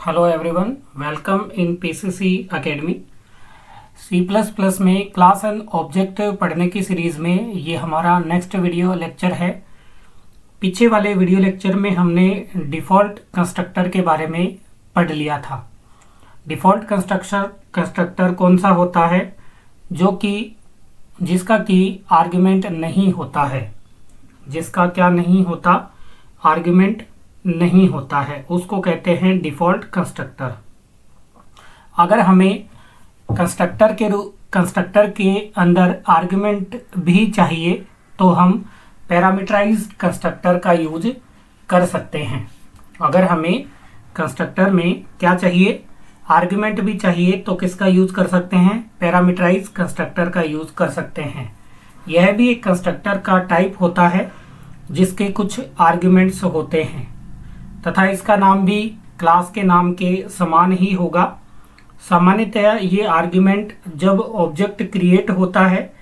Hello everyone, welcome in PCC academy. C plus plus में class and object पढ़ने की series में ये हमारा नेक्स्ट वीडियो लेक्चर है। पीछे वाले वीडियो लेक्चर में हमने डिफ़ॉल्ट कंस्ट्रक्टर के बारे में पढ़ लिया था। डिफ़ॉल्ट कंस्ट्रक्टर कौन सा होता है? जिसका कि आर्ग्यूमेंट नहीं होता है, जिसका क्या नहीं होता, आर्ग्यूमेंट नहीं होता है, उसको कहते हैं डिफ़ॉल्ट कंस्ट्रक्टर। अगर हमें कंस्ट्रक्टर के अंदर आर्ग्यूमेंट भी चाहिए तो हम पैरामीटराइज्ड कंस्ट्रक्टर का यूज कर सकते हैं। अगर हमें कंस्ट्रक्टर में क्या चाहिए, आर्ग्यूमेंट भी चाहिए, तो किसका यूज कर सकते हैं? पैरामीटराइज्ड कंस्ट्रक्टर का यूज कर सकते हैं। यह भी एक कंस्ट्रक्टर का टाइप होता है जिसके कुछ आर्ग्यूमेंट्स होते हैं तथा इसका नाम भी क्लास के नाम के समान ही होगा। सामान्यतया ये आर्ग्यूमेंट जब ऑब्जेक्ट क्रिएट होता है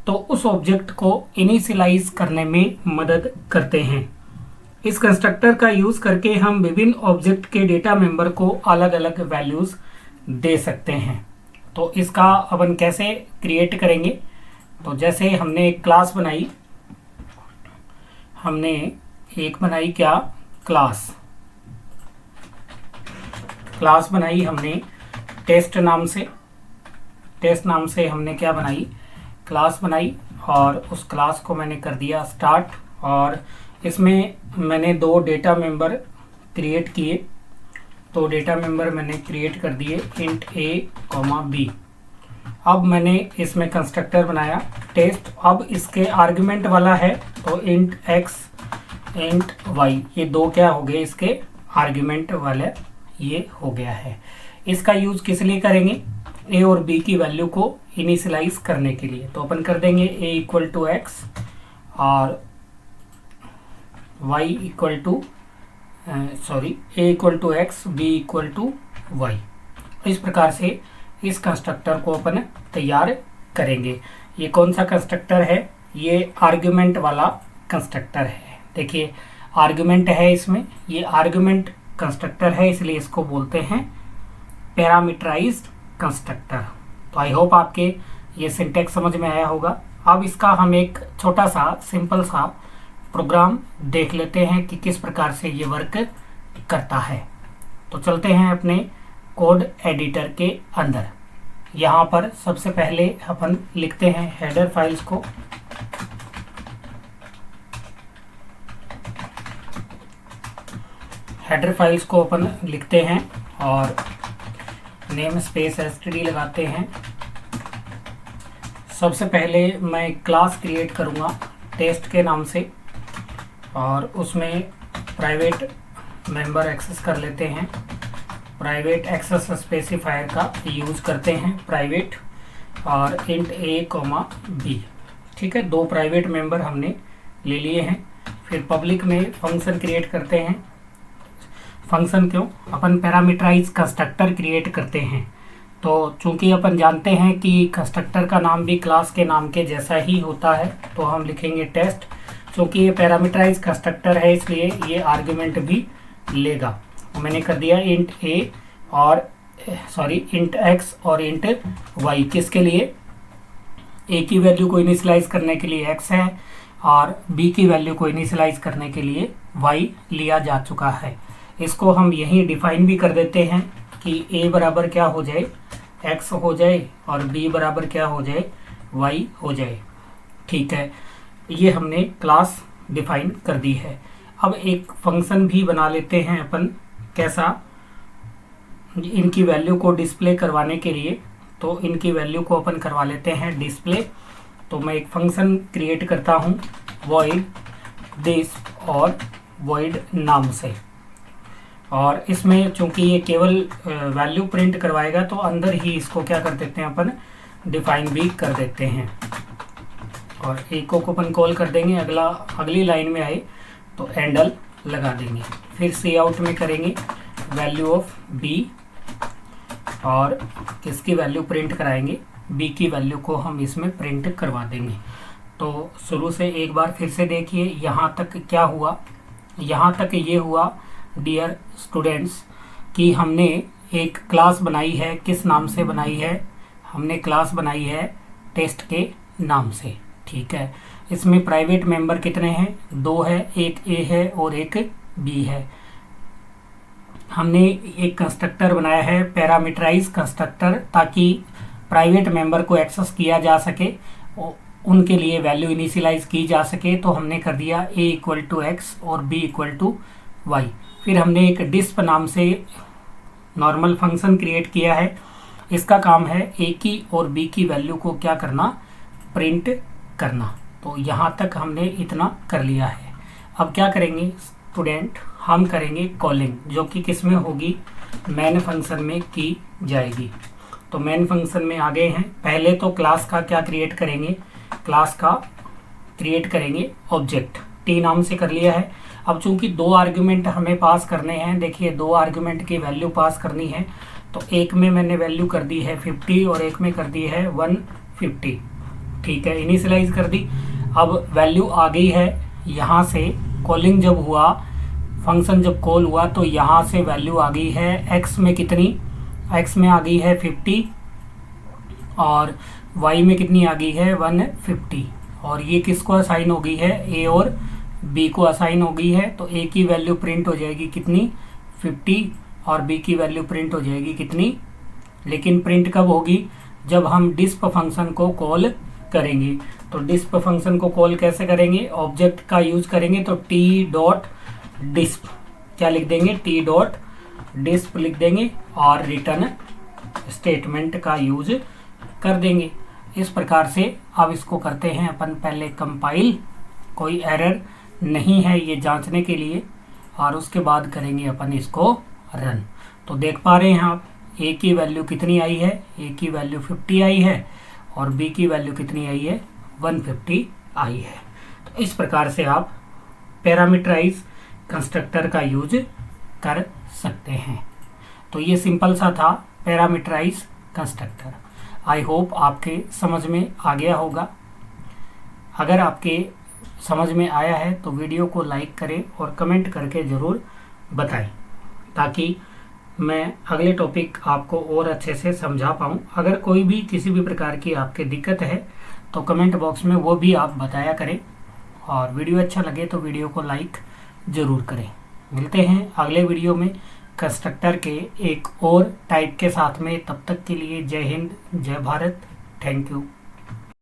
तो उस ऑब्जेक्ट को इनिशियलाइज करने में मदद करते हैं। इस कंस्ट्रक्टर का यूज करके हम विभिन्न ऑब्जेक्ट के डेटा मेंबर को अलग अलग वैल्यूज दे सकते हैं। तो इसका अपन कैसे क्रिएट करेंगे? तो जैसे हमने एक क्लास बनाई, हमने एक बनाई क्या, क्लास बनाई हमने टेस्ट नाम से हमने क्या बनाई, क्लास बनाई, और उस क्लास को मैंने कर दिया स्टार्ट, और इसमें मैंने दो डेटा मेंबर क्रिएट किए। तो डेटा मेंबर मैंने क्रिएट कर दिए इंट a, b। अब मैंने इसमें कंस्ट्रक्टर बनाया टेस्ट। अब इसके आर्गुमेंट वाला है तो इंट x, इंट y, ये दो क्या हो गए इसके आर्गुमेंट वाले, ये हो गया है। इसका यूज किस लिए करेंगे? a और b की वैल्यू को इनिशियलाइज करने के लिए। तो अपन कर देंगे a इक्वल टू x और y equal to a equal to x, b equal to y। इस प्रकार से इस कंस्ट्रक्टर को अपन तैयार करेंगे। ये कौन सा कंस्ट्रक्टर है? ये आर्ग्यूमेंट वाला कंस्ट्रक्टर है। देखिए आर्ग्यूमेंट है इसमें, ये आर्ग्यूमेंट कंस्ट्रक्टर है, इसलिए इसको बोलते हैं पैरामीटराइज्ड कंस्ट्रक्टर। तो आई होप आपके ये सिंटैक्स समझ में आया होगा। अब इसका हम एक छोटा सा सिंपल सा प्रोग्राम देख लेते हैं कि किस प्रकार से ये वर्क करता है। तो चलते हैं अपने कोड एडिटर के अंदर। यहाँ पर सबसे पहले अपन लिखते हैं हेडर फाइल्स को। हेडर फाइल्स को अपन लिखते हैं और नेम स्पेस std लगाते हैं। सबसे पहले मैं क्लास क्रिएट करूँगा टेस्ट के नाम से, और उसमें प्राइवेट मेंबर एक्सेस कर लेते हैं। प्राइवेट एक्सेस स्पेसिफायर का यूज़ करते हैं, प्राइवेट और इंट a, b। ठीक है, दो प्राइवेट मेंबर हमने ले लिए हैं। फिर पब्लिक में फंक्शन क्रिएट करते हैं। फंक्शन क्यों? अपन पैरामीटराइज कंस्ट्रक्टर क्रिएट करते हैं। तो चूंकि अपन जानते हैं कि कंस्ट्रक्टर का नाम भी क्लास के नाम के जैसा ही होता है, तो हम लिखेंगे टेस्ट। चूंकि ये पैरामीटराइज कंस्ट्रक्टर है इसलिए ये आर्ग्यूमेंट भी लेगा। मैंने कर दिया इंट a और इंट x और इंट y। किसके लिए? a की वैल्यू को इनिशियलाइज करने के लिए x है और b की वैल्यू को इनिशियलाइज करने के लिए y लिया जा चुका है। इसको हम यहीं डिफाइन भी कर देते हैं कि a बराबर क्या हो जाए, x हो जाए, और b बराबर क्या हो जाए, y हो जाए। ठीक है, ये हमने क्लास डिफाइन कर दी है। अब एक फंक्शन भी बना लेते हैं अपन। कैसा? इनकी वैल्यू को डिस्प्ले करवाने के लिए, तो इनकी वैल्यू को अपन करवा लेते हैं डिस्प्ले। तो मैं एक फंक्शन क्रिएट करता हूँ void this और void नाम से, और इसमें चूंकि ये केवल वैल्यू प्रिंट करवाएगा तो अंदर ही इसको क्या कर देते हैं अपन, डिफाइन भी कर देते हैं। और एक को अपन कॉल कर देंगे, अगली लाइन में आए तो एंडल लगा देंगे। फिर सी आउट में करेंगे वैल्यू ऑफ b, और किसकी वैल्यू प्रिंट कराएंगे, b की वैल्यू को हम इसमें प्रिंट करवा देंगे। तो शुरू से एक बार फिर से देखिए यहाँ तक क्या हुआ। यहाँ तक ये हुआ डियर स्टूडेंट्स, कि हमने एक क्लास बनाई है। किस नाम से बनाई है? हमने क्लास बनाई है टेस्ट के नाम से। ठीक है, इसमें प्राइवेट मेंबर कितने हैं? 2 है, एक ए है और एक बी है। हमने एक कंस्ट्रक्टर बनाया है पैरामीटराइज कंस्ट्रक्टर, ताकि प्राइवेट मेंबर को एक्सेस किया जा सके, उनके लिए वैल्यू इनिशियलाइज की जा सके। तो हमने कर दिया a इक्वल टू एक्स और b इक्वल टू वाई। फिर हमने एक डिस्प नाम से नॉर्मल फंक्शन क्रिएट किया है। इसका काम है a की और b की वैल्यू को क्या करना? प्रिंट करना। तो यहाँ तक हमने इतना कर लिया है। अब क्या करेंगे स्टूडेंट? हम करेंगे कॉलिंग, जो कि किस में होगी? मेन फंक्शन में की जाएगी। तो मेन फंक्शन में आ गए हैं। पहले तो क्लास का क्या क्रिएट करेंगे? क्लास का क्रिएट करेंगे ऑब्जेक्ट, टी नाम से कर लिया है। अब चूंकि 2 आर्ग्यूमेंट हमें पास करने हैं, देखिए 2 आर्ग्यूमेंट की वैल्यू पास करनी है। तो एक में मैंने वैल्यू कर दी है 50 और एक में कर दी है 150। ठीक है, इनिशियलाइज कर दी। अब वैल्यू आ गई है। यहाँ से कॉलिंग जब हुआ, फंक्शन जब कॉल हुआ, तो यहाँ से वैल्यू आ गई है एक्स में कितनी? एक्स में आ गई है 50 और वाई में कितनी आ गई है? 150। और ये किसको असाइन हो गई है? ए और बी को असाइन हो गई है। तो ए की वैल्यू प्रिंट हो जाएगी कितनी? 50 और बी की वैल्यू प्रिंट हो जाएगी कितनी? लेकिन प्रिंट कब होगी? जब हम डिस्प फंक्शन को कॉल करेंगे। तो डिस्प फंक्शन को कॉल कैसे करेंगे? ऑब्जेक्ट का यूज करेंगे। तो टी डॉट डिस्प क्या लिख देंगे? टी डॉट डिस्प लिख देंगे और रिटर्न स्टेटमेंट का यूज कर देंगे। इस प्रकार से अब इसको करते हैं अपन पहले कंपाइल, कोई एरर नहीं है ये जांचने के लिए, और उसके बाद करेंगे अपन इसको रन। तो देख पा रहे हैं आप ए की वैल्यू कितनी आई है? ए की वैल्यू 50 आई है और बी की वैल्यू कितनी आई है? 150 आई है। तो इस प्रकार से आप पैरामीटराइज कंस्ट्रक्टर का यूज कर सकते हैं। तो ये सिंपल सा था पैरामीटराइज कंस्ट्रक्टर। आई होप आपके समझ में आ गया होगा। अगर आपके समझ में आया है तो वीडियो को लाइक करें और कमेंट करके ज़रूर बताएं, ताकि मैं अगले टॉपिक आपको और अच्छे से समझा पाऊँ। अगर कोई भी किसी भी प्रकार की आपके दिक्कत है तो कमेंट बॉक्स में वो भी आप बताया करें, और वीडियो अच्छा लगे तो वीडियो को लाइक ज़रूर करें। मिलते हैं अगले वीडियो में कंस्ट्रक्टर के एक और टाइप के साथ में। तब तक के लिए जय हिंद, जय भारत, थैंक यू।